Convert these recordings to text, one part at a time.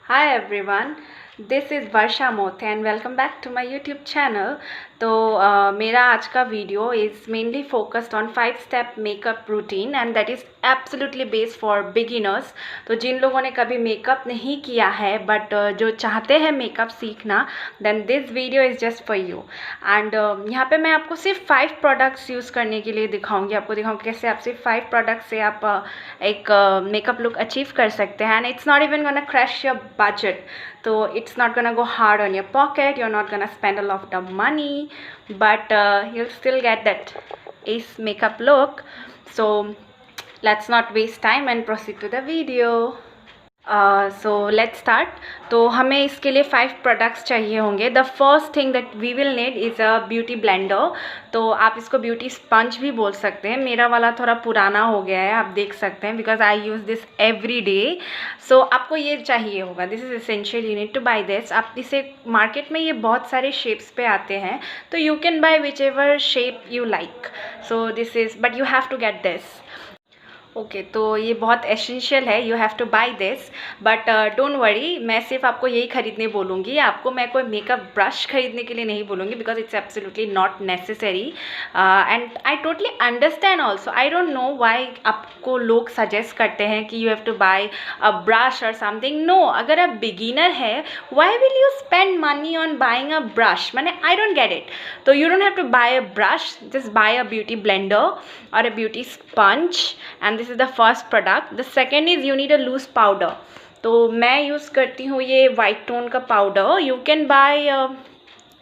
Hi everyone, this is Varsha Mothe and welcome back to my YouTube channel. तो मेरा आज का video is mainly focused on 5 step makeup routine and that is absolutely based for beginners. तो जिन लोगों ने कभी makeup नहीं किया है बट जो चाहते हैं मेकअप सीखना, then this video is just for you. And यहाँ पे मैं आपको सिर्फ 5 प्रोडक्ट्स यूज़ करने के लिए दिखाऊंगी. आपको दिखाऊंगी कैसे आप सिर्फ 5 प्रोडक्ट्स से आप एक मेकअप लुक अचीव कर सकते हैं. And it's not even gonna crash your budget. So it's not gonna go hard on your pocket, you're not gonna spend a lot of money, but you'll still get that ace makeup look. So let's not waste time and proceed to the video. So let's start. तो हमें इसके लिए 5 products चाहिए होंगे. The first thing that we will need is a beauty blender. तो आप इसको beauty sponge भी बोल सकते हैं. मेरा वाला थोड़ा पुराना हो गया है, आप देख सकते हैं, because I use this every day. So आपको ये चाहिए होगा. This is essential, you need to buy this. आप इसे मार्केट में ये बहुत सारे शेप्स पे आते हैं, तो you can buy whichever shape you like. So this is, but you have to get this. Okay तो ये बहुत एसेंशियल है, you have to buy this. But don't worry, मैं सिर्फ आपको यही खरीदने बोलूँगी. आपको मैं कोई मेकअप ब्रश खरीदने के लिए नहीं बोलूँगी, because it's absolutely not necessary. And I totally understand also. I don't know why आपको लोग सजेस्ट करते हैं कि you have to buy a brush or something. No, अगर आप बिगिनर है, why will you spend money on buying a brush? मैंने I don't get it. तो you don't have to buy a brush, just buy a beauty blender or a beauty sponge. And this is the first product. The second is you need a loose powder. तो मैं use करती हूँ ये white tone का powder. You can buy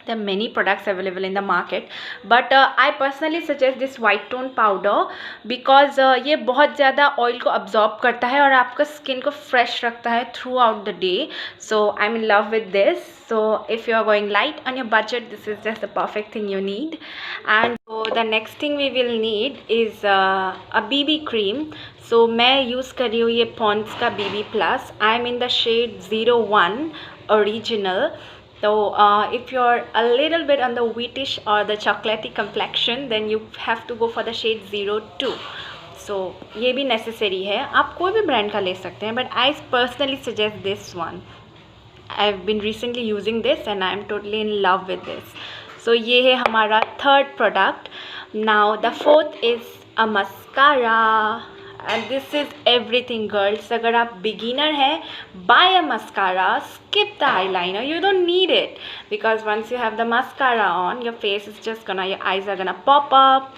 there are many products available in the market, but I personally suggest this white tone powder because ये बहुत ज़्यादा oil को absorb करता है और आपका स्किन को फ्रेश रखता है through out the day. So I'm in love with this. So if you are going light on your budget, this is just the perfect thing you need. And so the next thing we will need is a BB cream. So मैं use कर रही हूँ ये Pond's का BB Plus. I'm in the shade 01 original. So if you're a little bit on the wheatish or the chocolatey complexion, then you have to go for the shade 02. So ये भी necessary है. आप कोई भी brand का ले सकते हैं, but I personally suggest this one. I've been recently using this and I'm totally in love with this. So ये है हमारा third product. Now the fourth is a mascara. And this is everything, girls. अगर आप beginner हैं, buy a mascara, skip the eyeliner. You don't need it because once you have the mascara on, your face is just gonna, your eyes are gonna pop up.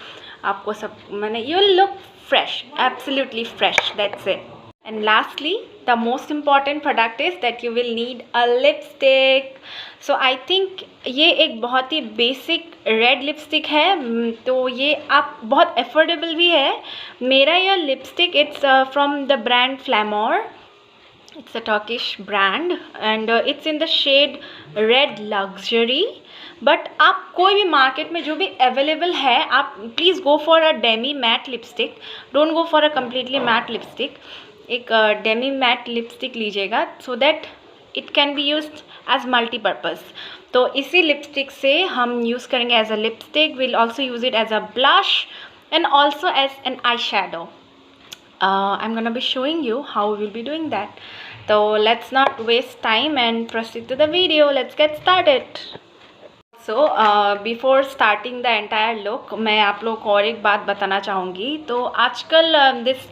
आपको सब मैंने, you'll look fresh, absolutely fresh. That's it. And lastly, the most important product is that you will need a lipstick. So I think ये एक बहुत ही basic red lipstick है. तो ये आप बहुत अफोर्डेबल भी है. मेरा यह lipstick it's from the brand Flormar. It's a Turkish brand and it's in the shade Red Luxury. But आप कोई भी मार्केट में जो भी अवेलेबल है, आप please go for a demi matte lipstick. Don't go for a completely matte lipstick. एक demi matte lipstick लीजिएगा so that it can be used as multipurpose. तो इसी लिपस्टिक से हम यूज़ करेंगे as a lipstick. Will also use it as a blush and also as an eyeshadow. I'm gonna be showing you how we'll be doing that. So let's not waste time and proceed to the video. Let's get started. So before starting the entire look, मैं आप लोग को और एक बात बताना चाहूँगी. तो आजकल this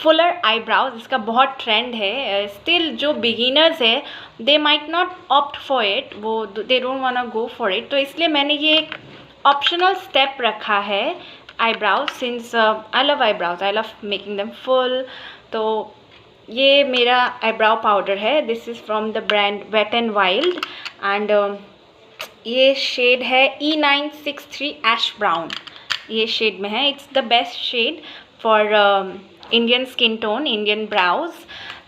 fuller eyebrows इसका बहुत ट्रेंड है. स्टिल जो बिगिनर्स है, they might not opt for it. वो they don't wanna go for it. तो इसलिए मैंने ये एक ऑप्शनल स्टेप रखा है. eyebrows, since I love eyebrows, I love making them full. तो ये मेरा eyebrow powder है. This is from the brand Wet n Wild and ये शेड है E963 Ash Brown. ये शेड में है. It's the best shade for Indian skin tone, Indian brows.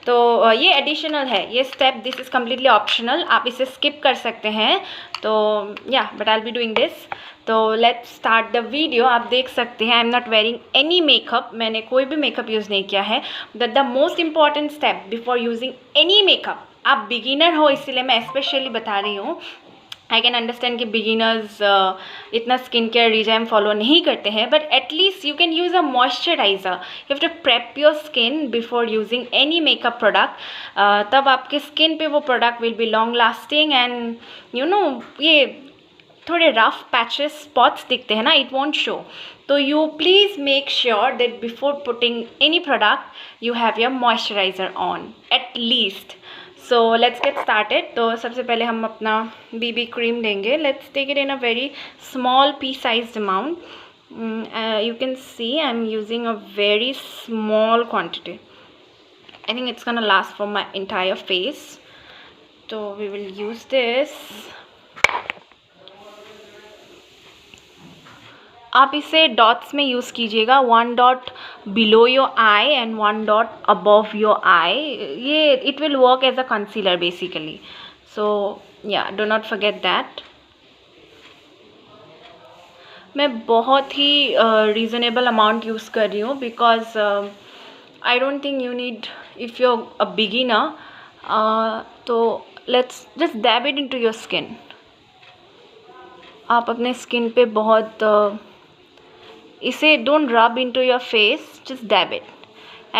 तो ये एडिशनल है, ये step. This is completely optional, आप इसे स्किप कर सकते हैं. तो या but I will be doing this. तो लेट्स स्टार्ट द वीडियो. आप देख सकते हैं I am not wearing any makeup. मैंने कोई भी मेकअप यूज़ नहीं किया है. The most important step before using any makeup, आप बिगिनर हो इसलिए मैं स्पेशली बता रही हूँ. आई कैन अंडरस्टैंड कि बिगिनर्स इतना स्किन केयर रिजाइम फॉलो नहीं करते हैं, but at least you can use a moisturiser. You have to prep your skin before using any makeup product. तब आपके स्किन पे वो product will be long lasting. And you know ये थोड़े rough patches spots दिखते हैं ना, इट वॉन्ट शो. तो you please make sure that before putting any product you have your moisturiser on at least. So let's get started. तो सबसे पहले हम अपना बीबी क्रीम लेंगे. Let's take it in a very small pea sized amount. You can see I'm using a very small quantity. I think it's gonna last for my entire face. So we will use this. आप इसे dots में use कीजिएगा. 1 dot below your eye and 1 dot above your eye. ये it will work as a concealer basically. So yeah do not forget that. मैं बहुत ही reasonable amount use कर रही हूँ because I don't think you need if you a beginner. तो let's just dab it into your skin. आप अपने skin पे बहुत इसे don't rub into your face, just dab it.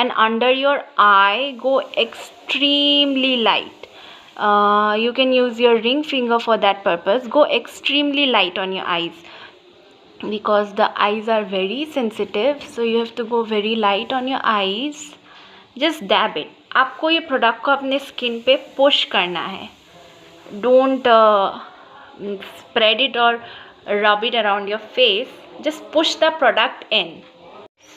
And under your eye, go extremely light. You can use your ring finger for that purpose. Go extremely light on your eyes because the eyes are very sensitive, so you have to go very light on your eyes. Just dab it. आपको ये product को अपने skin पे push करना है. Don't spread it or rub it around your face. Just push the product in.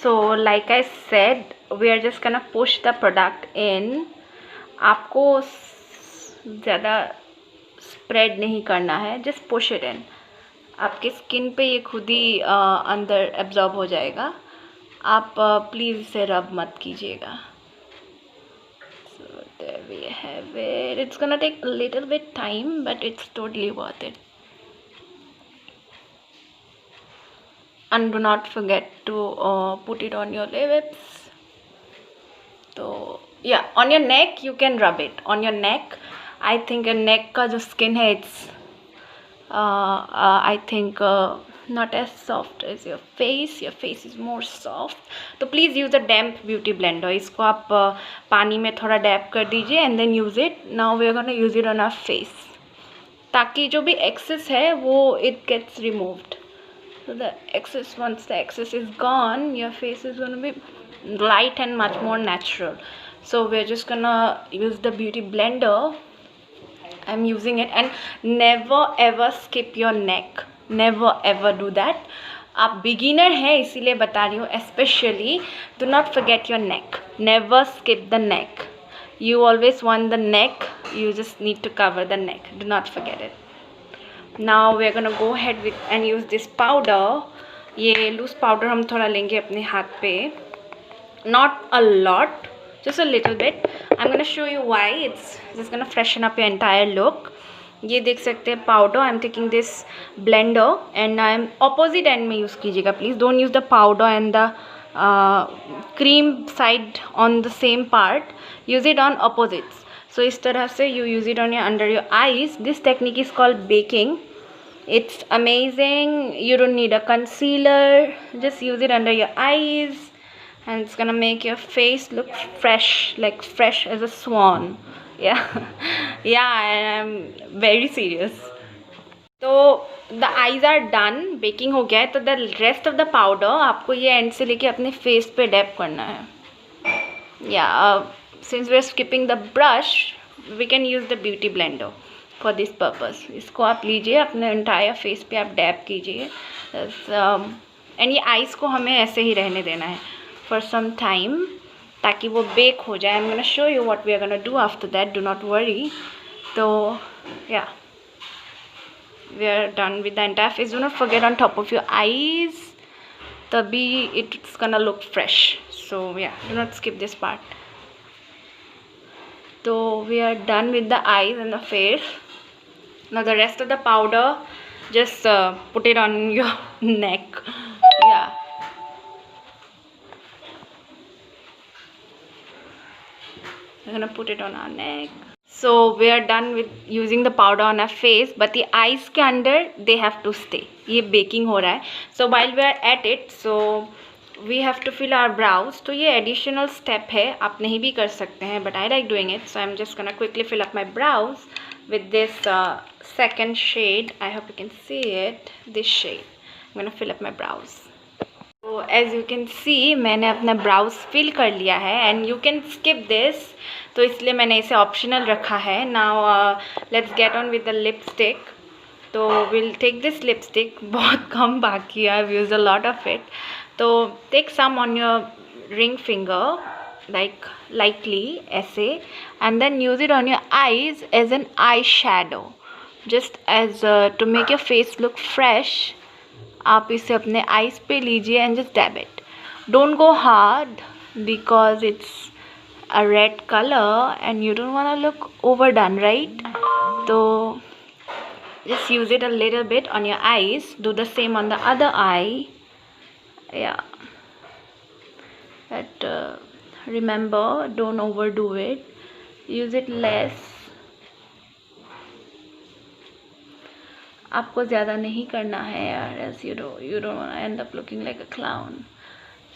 So like I said, we are just gonna push the product in. आपको ज़्यादा spread नहीं करना है, just push it in. आपके skin पे ये खुद ही अंदर एब्जॉर्ब हो जाएगा. आप प्लीज़ इसे रब मत कीजिएगा. So there we have it. It's gonna take a little bit time, but it's totally worth it. And do not forget to put it on your lips. So yeah, on your neck you can rub it. On your neck, I think your neck का जो skin है, it's I think not as soft as your face. Your face is more soft. तो please use a damp beauty blender. इसको आप पानी में थोड़ा dab कर दीजिए and then use it. Now we are gonna use it on our face. ताकि जो भी excess है वो it gets removed. So the excess, once the excess is gone, your face is going to be light and much more natural. So we're just gonna use the beauty blender. I'm using it. And never ever skip your neck. Never ever do that. आप beginner हैं इसीलिए बता रही हूँ. Especially do not forget your neck. Never skip the neck. You always want the neck. You just need to cover the neck. Do not forget it. Now we're gonna go ahead with and use this powder. ये loose powder हम थोड़ा लेंगे अपने हाथ पे. Not a lot, just a little bit. I'm gonna show you why. It's just gonna freshen up your entire look. ये देख सकते हैं powder. I'm taking this blender and I'm opposite end में use कीजिएगा please. Don't use the powder and the cream side on the same part. Use it on opposites. So इस तरह से you use it on your under your eyes. This technique is called baking. It's amazing. You don't need a concealer. Just use it under your eyes and it's gonna make your face look fresh, like fresh as a swan. Yeah. Yeah, and I'm very serious. तो the eyes are done. Baking हो गया है. तो the rest of the powder आपको ये end से लेके अपने face पे dab करना है. Yeah, since we're skipping the brush, we can use the beauty blender for this purpose. इसको आप लीजिए अपने entire face पे आप dab कीजिए. And ये eyes को हमें ऐसे ही रहने देना है for some time ताकि वो bake हो जाए. I'm gonna show you what we are gonna do after that. Do not worry. तो yeah, we are done with the entire face. Do not forget on top of your eyes. तभी it's gonna look fresh. So yeah, do not skip this part. So we are done with the eyes and the face. Now the rest of the powder, just put it on your neck. Yeah. We're gonna put it on our neck. So we are done with using the powder on our face, but the eyes के अंदर they have to stay. ये baking हो रहा है. So while we are at it, so we have to fill our brows. तो ये additional step है, आप नहीं भी कर सकते हैं, but I like doing it. So I'm just gonna quickly fill up my brows with this second shade. I hope you can see it. This shade. I'm gonna fill up my brows. So as you can see, मैंने अपना browse fill कर लिया है and you can skip this, तो इसलिए मैंने इसे optional रखा है. Now let's get on with the lipstick. तो विल टेक दिस लिपस्टिक, बहुत कम बाकी है, I use a lot of it. तो take some on your ring finger like lightly ऐसे, and then use it on your eyes as an eye shadow, just as to make your face look fresh. आप इसे अपने eyes पे लीजिए and just dab it. Don't go hard because it's a red colour and you don't want to look over done? Right just use it a little bit on your eyes. Do the same on the other eye. Yeah, but remember, don't overdo it. Use it less. आपको ज़्यादा नहीं करना है यार, as you don't want to end up looking like a clown.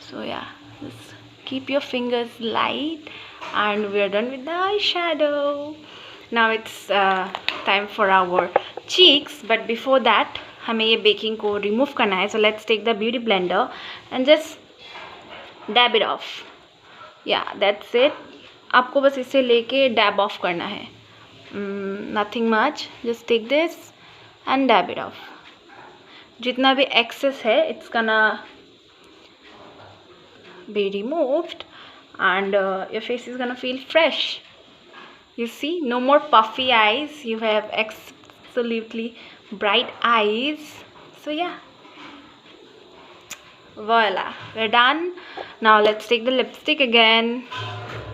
So yeah, just keep your fingers light and we are done with the eyeshadow. Now it's time for our cheeks, but before that हमें ये baking को remove करना है. So let's take the beauty blender and just dab it off. Yeah, that's it. आपको बस इसे लेके dab off करना है. Nothing much. Just take this and dab it off. जितना भी excess है, it's gonna be removed and your face is gonna feel fresh. You see, no more puffy eyes. You have absolutely bright eyes. So yeah, voila, we're done. Now let's take the lipstick again.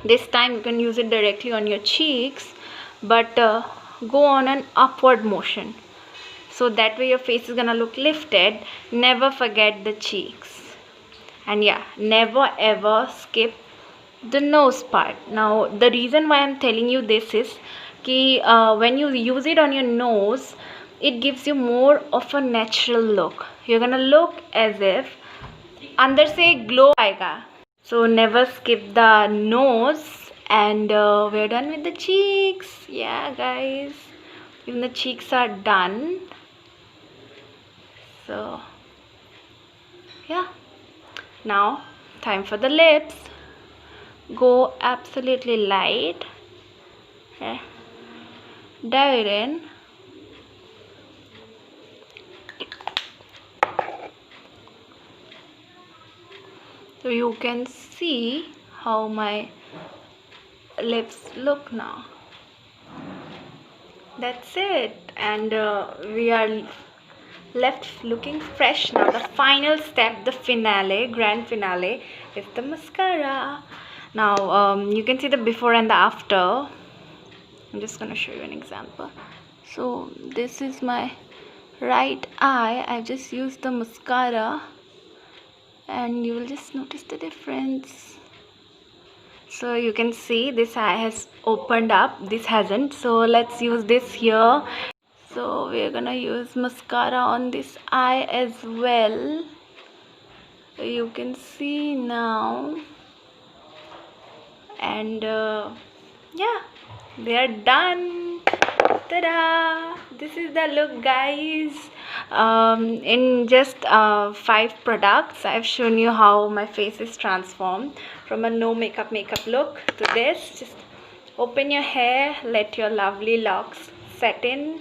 This time you can use it directly on your cheeks, but go on an upward motion, so that way your face is gonna look lifted. Never forget the cheeks, and yeah, never ever skip the nose part. Now the reason why I'm telling you this is कि when you use it on your nose, it gives you more of a natural look. You're gonna look as if अंदर से glow आएगा. So never skip the nose. And we're done with the cheeks. Yeah guys, even the cheeks are done. So yeah, now time for the lips. Go absolutely light. Dab it in. So you can see how my lips look now. That's it, and we are left looking fresh. Now the final step, the finale, grand finale, is the mascara. Now you can see the before and the after. I'm just gonna show you an example. So this is my right eye. I've just used the mascara and you will just notice the difference. So you can see this eye has opened up, this hasn't. So let's use this here. So we're gonna use mascara on this eye as well. You can see now, and yeah, they are done. Ta-da! This is the look, guys. In just 5 products, I've shown you how my face is transformed from a no makeup look to this. Just open your hair, let your lovely locks set in,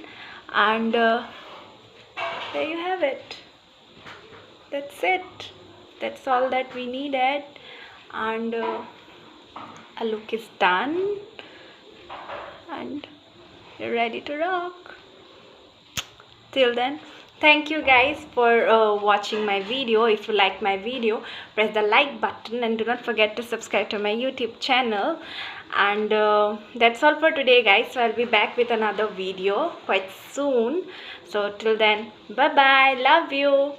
and there you have it. That's it. That's all that we needed, and a look is done, and you're ready to rock. Till then, thank you guys for watching my video. If you like my video, press the like button and do not forget to subscribe to my YouTube channel. And that's all for today, guys. So I'll be back with another video quite soon. So till then, bye bye, love you.